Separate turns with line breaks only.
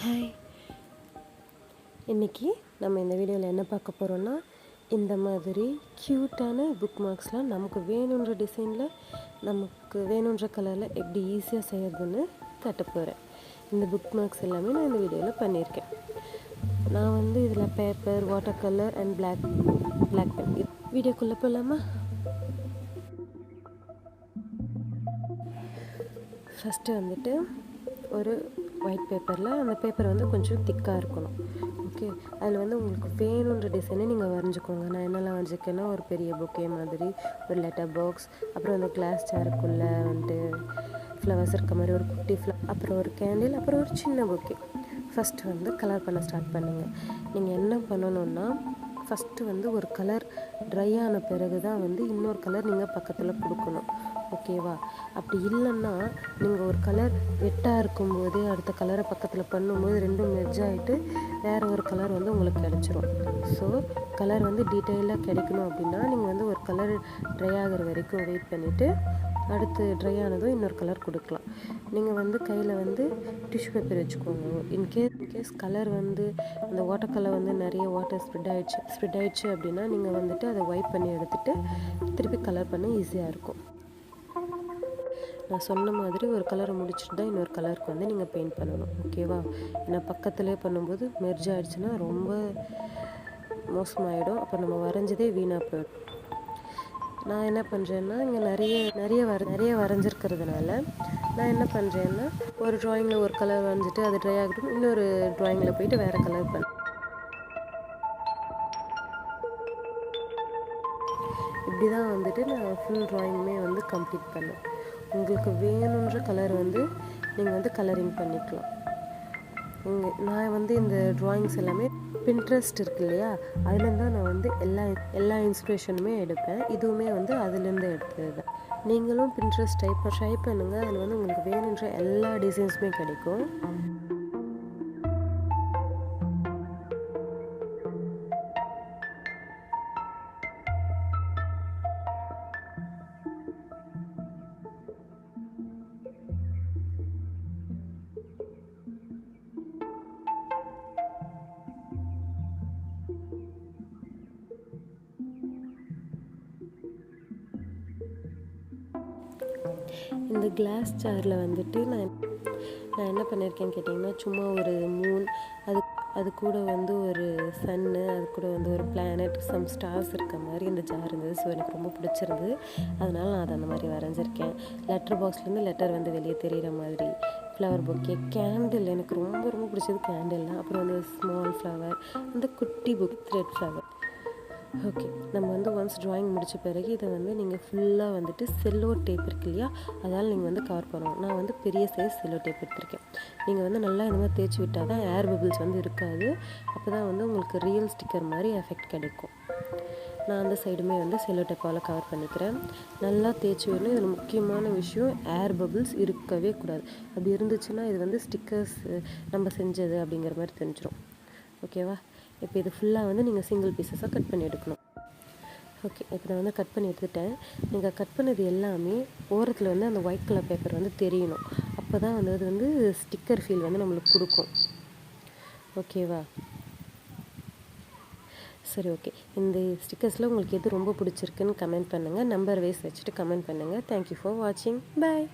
Hi, இன்றைக்கி நம்ம இந்த வீடியோவில் என்ன பார்க்க போகிறோன்னா, இந்த மாதிரி க்யூட்டான புக் மார்க்ஸ்லாம் நமக்கு வேணுன்ற டிசைனில் நமக்கு வேணுன்ற கலரில் எப்படி ஈஸியாக செய்யறதுன்னு காட்ட போகிறேன். இந்த புக் மார்க்ஸ் எல்லாமே நான் இந்த வீடியோவில் பண்ணியிருக்கேன். நான் இதில் paper, water colour and black pen. வீடியோக்குள்ளே போகலாமா? ஃபஸ்ட்டு ஒரு ஒயிட் பேப்பரில், அந்த பேப்பர் கொஞ்சம் திக்காக இருக்கணும். ஓகே, அதில் உங்களுக்கு வேணுன்ற டிசைனை நீங்கள் வரைஞ்சிக்கோங்க. நான் என்னெல்லாம் வரைஞ்சிருக்கேன்னா, ஒரு பெரிய பொக்கே மாதிரி, ஒரு லெட்டர் பாக்ஸ், அப்புறம் அந்த கிளாஸ் சேருக்குள்ளே ஃப்ளவர்ஸ் இருக்க மாதிரி ஒரு குட்டி அப்புறம் ஒரு கேண்டில், அப்புறம் ஒரு சின்ன பொக்கே. ஃபஸ்ட்டு கலர் பண்ண ஸ்டார்ட் பண்ணுங்கள். நீங்கள் என்ன பண்ணணுன்னா, ஃபஸ்ட்டு ஒரு கலர் ட்ரை ஆன பிறகு தான் இன்னொரு கலர் நீங்கள் பக்கத்தில் கொடுக்கணும். ஓகேவா? அப்படி இல்லைன்னா நீங்கள் ஒரு கலர் வெட்டாக இருக்கும்போதே அடுத்த கலரை பக்கத்தில் பண்ணும்போது ரெண்டும் மெர்ஜ் ஆகிட்டு வேறு ஒரு கலர் உங்களுக்கு கிடச்சிரும். ஸோ கலர் டீட்டெயிலாக கிடைக்கணும் அப்படின்னா நீங்கள் ஒரு கலர் ட்ரை ஆகிற வரைக்கும் வெயிட் பண்ணிவிட்டு அடுத்து ட்ரை ஆனதும் இன்னொரு கலர் கொடுக்கலாம். நீங்கள் கையில் டிஷ்யூ பேப்பர் வச்சுக்கோங்க. இன்கேஸ் கலர் அந்த வாட்டர் கலர் நிறைய வாட்டர் ஸ்ப்ரெட் ஆயிடுச்சு அப்படின்னா நீங்கள் அதை வைப் பண்ணி எடுத்துகிட்டு திருப்பி கலர் பண்ண ஈஸியாக இருக்கும். நான் சொன்ன மாதிரி ஒரு கலரை முடிச்சுட்டு தான் இன்னொரு கலருக்கு நீங்கள் பெயிண்ட் பண்ணணும். ஓகேவா? ஏன்னா பக்கத்துலேயே பண்ணும்போது மெர்ஜ் ஆகிடுச்சுன்னா ரொம்ப மோசமாகிடும். அப்போ நம்ம வரைஞ்சதே வீணாக போயிடும். நான் என்ன பண்ணுறேன்னா, இங்கே நிறைய வரைஞ்சிருக்கிறதுனால நான் என்ன பண்ணுறேன்னா, ஒரு ட்ராயிங்கில் ஒரு கலர் வரைஞ்சிட்டு அது ட்ரை ஆகட்டும், இன்னொரு ட்ராயிங்கில் போயிட்டு வேறு கலர் பண்ணேன். இப்படி தான் நான் ஃபுல் ட்ராயிங்குமே கம்ப்ளீட் பண்ணேன். உங்களுக்கு வேணுன்ற கலர் நீங்கள் கலரிங் பண்ணிக்கலாம். நான் இந்த ட்ராயிங்ஸ் எல்லாமே பின்ட்ரெஸ்ட் இருக்கு இல்லையா, அதுலேருந்து தான் நான் எல்லா இன்ஸ்பிரேஷனுமே எடுப்பேன். இதுவுமே அதுலேருந்து எடுத்தது தான். நீங்களும் பின்ட்ரெஸ்ட் ட்ரை பண்ணுங்கள். அதில் உங்களுக்கு வேணுன்ற எல்லா டிசைன்ஸுமே கிடைக்கும். இந்த கிளாஸ் ஜாரில் நான் என்ன பண்ணியிருக்கேன்னு கேட்டிங்கன்னா, சும்மா ஒரு மூன், அது கூட ஒரு சன்னு, அது கூட ஒரு பிளானட், சம் ஸ்டார்ஸ் இருக்க மாதிரி இந்த ஜார் இருந்தது. ஸோ எனக்கு ரொம்ப பிடிச்சிருந்தது. அதனால் நான் அதை அந்த மாதிரி வரைஞ்சிருக்கேன். லெட்டர் பாக்ஸ்லேருந்து லெட்டர் வெளியே தெரிகிற மாதிரி, ஃப்ளவர் பொக்கே, கேண்டில், எனக்கு ரொம்ப ரொம்ப பிடிச்சது கேண்டில்லாம். அப்புறம் ஸ்மால் ஃப்ளவர், குட்டி புக் த்ரெட் ஃப்ளவர். ஓகே, நம்ம ஒன்ஸ் ட்ராயிங் முடித்த பிறகு இதை நீங்கள் ஃபுல்லாக செல்லோ டேப் இருக்கு இல்லையா, அதால் நீங்கள் கவர் பண்ணணும். நான் பெரிய சைஸ் செல்லோ டேப் எடுத்திருக்கேன். நீங்கள் நல்லா இந்த மாதிரி தேய்ச்சி விட்டால் தான் ஏர் பபிள்ஸ் இருக்காது. அப்போ தான் உங்களுக்கு ரியல் ஸ்டிக்கர் மாதிரி எஃபெக்ட் கிடைக்கும். நான் அந்த சைடுமே செல்லோ டேப்பால் கவர் பண்ணிக்கிறேன். நல்லா தேய்ச்சி விடணும். இதில் முக்கியமான விஷயம், ஏர் பபிள்ஸ் இருக்கவே கூடாது. அப்படி இருந்துச்சுன்னா இது ஸ்டிக்கர்ஸ் நம்ம செஞ்சது அப்படிங்கிற மாதிரி தெரிஞ்சிடும். ஓகேவா? இப்போ இது ஃபுல்லாக நீங்கள் சிங்கிள் பீசஸாக கட் பண்ணி எடுக்கணும். ஓகே, இப்போ நான் கட் பண்ணி எடுத்துட்டேன். நீங்கள் கட் பண்ணது எல்லாமே ஓரத்தில் அந்த ஒயிட் கலர் பேப்பர் தெரியணும். அப்போ தான் அது ஸ்டிக்கர் ஃபீல் நம்மளுக்கு கொடுக்கும். ஓகேவா? சரி, ஓகே. இந்த ஸ்டிக்கர்ஸில் உங்களுக்கு எது ரொம்ப பிடிச்சிருக்குன்னு கமெண்ட் பண்ணுங்கள். நம்பர் வைஸ் வச்சுட்டு கமெண்ட் பண்ணுங்கள். தேங்க்யூ ஃபார் வாட்சிங். பாய்.